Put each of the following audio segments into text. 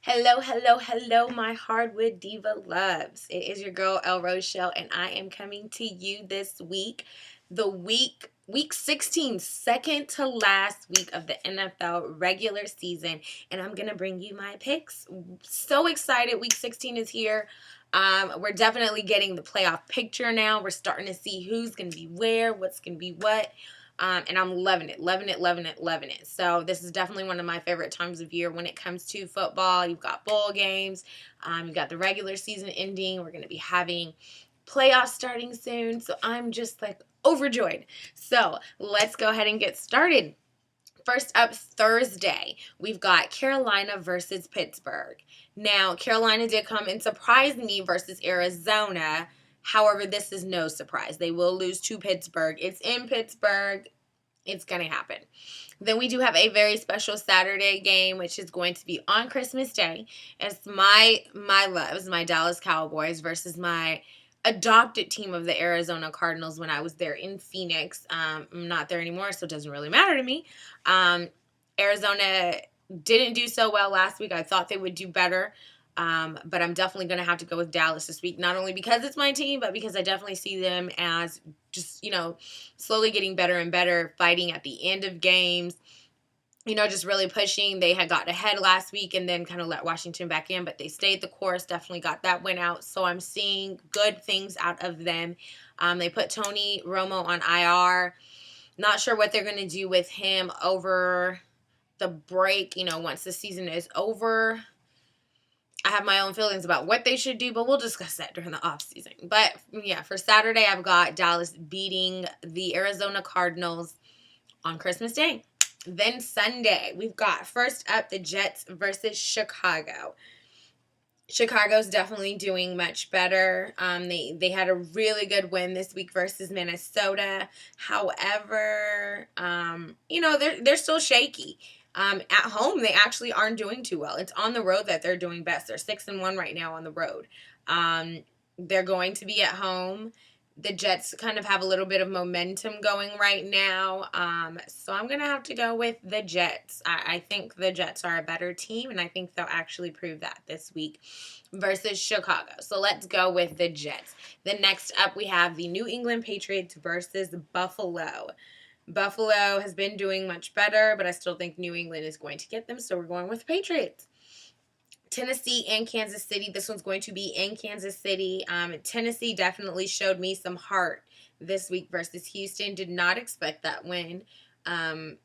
Hello, hello, hello, my Hardwood Diva loves. It is your girl, El Rochelle, and I am coming to you this week, week 16, second to last week of the NFL regular season, and I'm going to bring you my picks. So excited. Week 16 is here. We're definitely getting the playoff picture now. We're starting to see who's going to be where, what's going to be what. And I'm loving it, loving it, loving it, loving it. So this is definitely one of my favorite times of year when it comes to football. You've got bowl games. You've got the regular season ending. We're going to be having playoffs starting soon. So I'm just like overjoyed. So let's go ahead and get started. First up, Thursday, we've got Carolina versus Pittsburgh. Now, Carolina did come and surprise me versus Arizona. However, this is no surprise. They will lose to Pittsburgh. It's in Pittsburgh. It's going to happen. Then we do have a very special Saturday game, which is going to be on Christmas Day. It's my loves, my Dallas Cowboys versus my adopted team of the Arizona Cardinals when I was there in Phoenix. I'm not there anymore, so it doesn't really matter to me. Arizona didn't do so well last week. I thought they would do better. But I'm definitely going to have to go with Dallas this week, not only because it's my team, but because I definitely see them as just, slowly getting better and better, fighting at the end of games, just really pushing. They had gotten ahead last week and then kind of let Washington back in, but they stayed the course, definitely got that win out. So I'm seeing good things out of them. They put Tony Romo on IR. Not sure what they're going to do with him over the break, once the season is over. I have my own feelings about what they should do, but we'll discuss that during the offseason. But yeah, for Saturday, I've got Dallas beating the Arizona Cardinals on Christmas Day. Then Sunday, we've got first up the Jets versus Chicago. Chicago's definitely doing much better. They had a really good win this week versus Minnesota. However, they're still shaky. At home, they actually aren't doing too well. It's on the road that they're doing best. They're 6-1 right now on the road. They're going to be at home. The Jets kind of have a little bit of momentum going right now. So I'm going to have to go with the Jets. I think the Jets are a better team, and I think they'll actually prove that this week versus Chicago. So let's go with the Jets. Then next up, we have the New England Patriots versus Buffalo. Buffalo has been doing much better, but I still think New England is going to get them, so we're going with Patriots. Tennessee and Kansas City. This one's going to be in Kansas City. Tennessee definitely showed me some heart this week versus Houston. Did not expect that win. And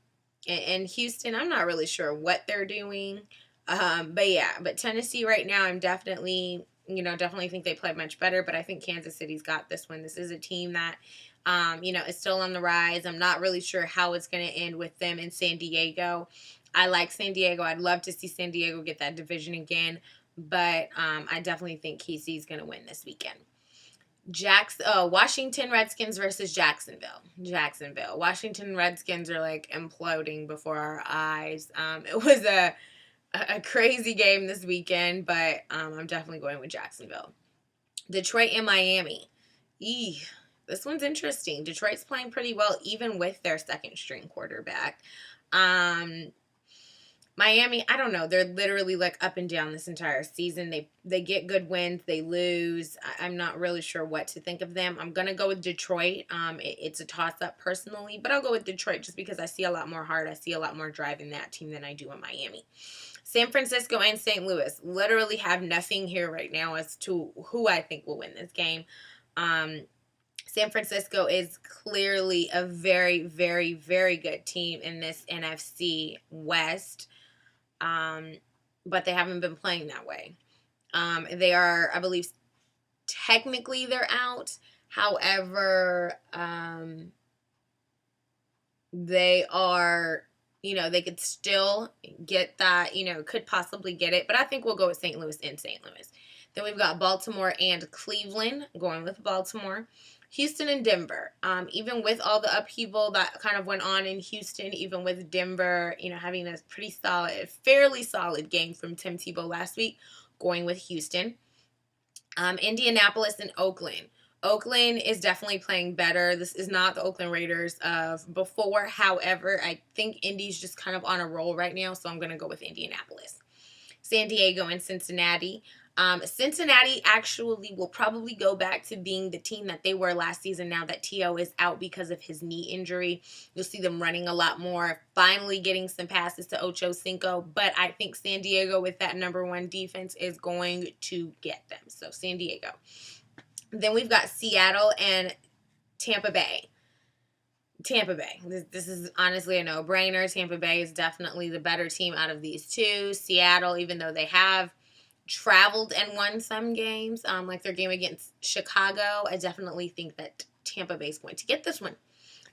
Houston, I'm not really sure what they're doing. But Tennessee right now, I'm definitely think they played much better, but I think Kansas City's got this one. This is a team that is still on the rise. I'm not really sure how it's going to end with them in San Diego. I like San Diego. I'd love to see San Diego get that division again, but I definitely think KC's going to win this weekend. Washington Redskins versus Jacksonville. Washington Redskins are like imploding before our eyes. It was a crazy game this weekend, but I'm definitely going with Jacksonville. Detroit and Miami. This one's interesting. Detroit's playing pretty well even with their second string quarterback. Miami, I don't know. They're literally like up and down this entire season. They get good wins. They lose. I'm not really sure what to think of them. I'm going to go with Detroit. It's a toss-up personally, but I'll go with Detroit just because I see a lot more heart. I see a lot more drive in that team than I do in Miami. San Francisco and St. Louis literally have nothing here right now as to who I think will win this game. San Francisco is clearly a very, very, very good team in this NFC West. But they haven't been playing that way. They are, I believe, technically they're out. However, they are, they could still get that, could possibly get it. But I think we'll go with St. Louis in St. Louis. Then we've got Baltimore and Cleveland, going with Baltimore. Houston and Denver. Even with all the upheaval that kind of went on in Houston, even with Denver, having a fairly solid game from Tim Tebow last week, going with Houston. Indianapolis and Oakland. Oakland is definitely playing better. This is not the Oakland Raiders of before. However, I think Indy's just kind of on a roll right now, so I'm going to go with Indianapolis. San Diego and Cincinnati. Cincinnati actually will probably go back to being the team that they were last season now that T.O. is out because of his knee injury. You'll see them running a lot more, finally getting some passes to Ocho Cinco. But I think San Diego with that #1 defense is going to get them. So San Diego. Then we've got Seattle and Tampa Bay. Tampa Bay. This is honestly a no-brainer. Tampa Bay is definitely the better team out of these two. Seattle, even though they have traveled and won some games, like their game against Chicago, I definitely think that Tampa Bay is going to get this one.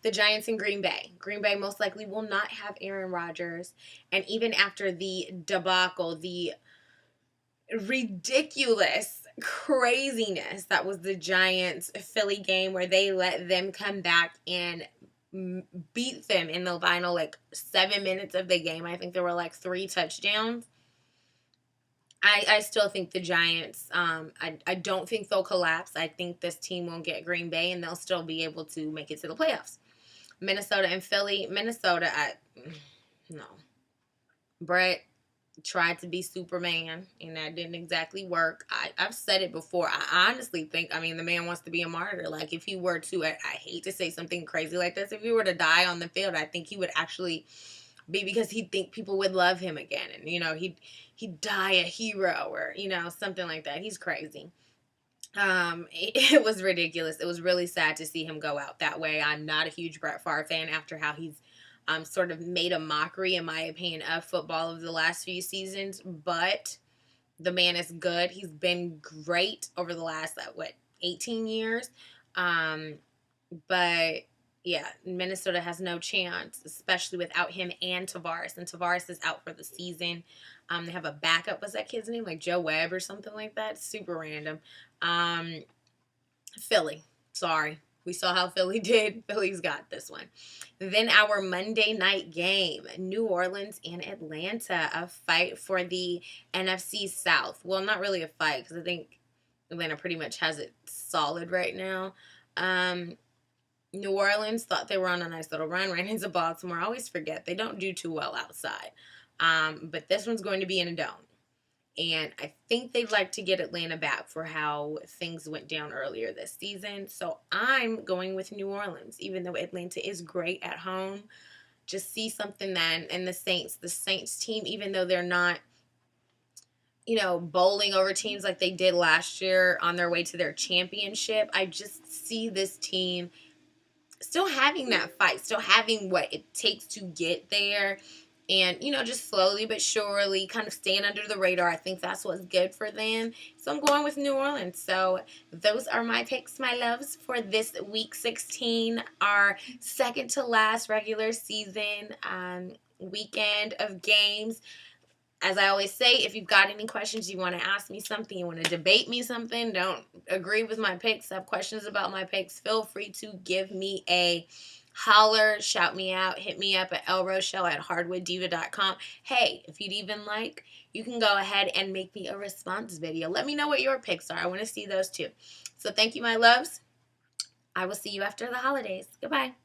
The Giants and Green Bay. Green Bay most likely will not have Aaron Rodgers. And even after the debacle, the ridiculous craziness that was the Giants-Philly game where they let them come back and beat them in the final 7 minutes of the game. I think there were 3 touchdowns. I still think the Giants, I don't think they'll collapse. I think this team won't get Green Bay, and they'll still be able to make it to the playoffs. Minnesota and Philly. Minnesota, no. Brett tried to be Superman, and that didn't exactly work. I've said it before. I honestly think, the man wants to be a martyr. If he were to, I hate to say something crazy like this, if he were to die on the field, I think he would actually be, because he'd think people would love him again. And, he'd die a hero or, something like that. He's crazy. It was ridiculous. It was really sad to see him go out that way. I'm not a huge Brett Favre fan after how he's sort of made a mockery, in my opinion, of football of the last few seasons. But the man is good. He's been great over the last, 18 years. But yeah, Minnesota has no chance, especially without him and Tavares. And Tavares is out for the season. They have a backup. What's that kid's name? Joe Webb or something like that? Super random. Philly. Sorry. We saw how Philly did. Philly's got this one. Then our Monday night game, New Orleans and Atlanta, a fight for the NFC South. Well, not really a fight, because I think Atlanta pretty much has it solid right now. New Orleans thought they were on a nice little run, ran into Baltimore. I always forget. They don't do too well outside. But this one's going to be in a dome. And I think they'd like to get Atlanta back for how things went down earlier this season. So I'm going with New Orleans, even though Atlanta is great at home. Just see something then. And the Saints team, even though they're not, bowling over teams like they did last year on their way to their championship, I just see this team still having that fight, still having what it takes to get there. And, just slowly but surely kind of staying under the radar. I think that's what's good for them. So I'm going with New Orleans. So those are my picks, my loves, for this Week 16, our second to last regular season weekend of games. As I always say, if you've got any questions, you want to ask me something, you want to debate me something, don't agree with my picks, have questions about my picks, feel free to give me a holler, shout me out, hit me up at lrochelle@hardwooddiva.com. Hey, if you'd even like, you can go ahead and make me a response video. Let me know what your picks are. I want to see those too. So thank you, my loves. I will see you after the holidays. Goodbye.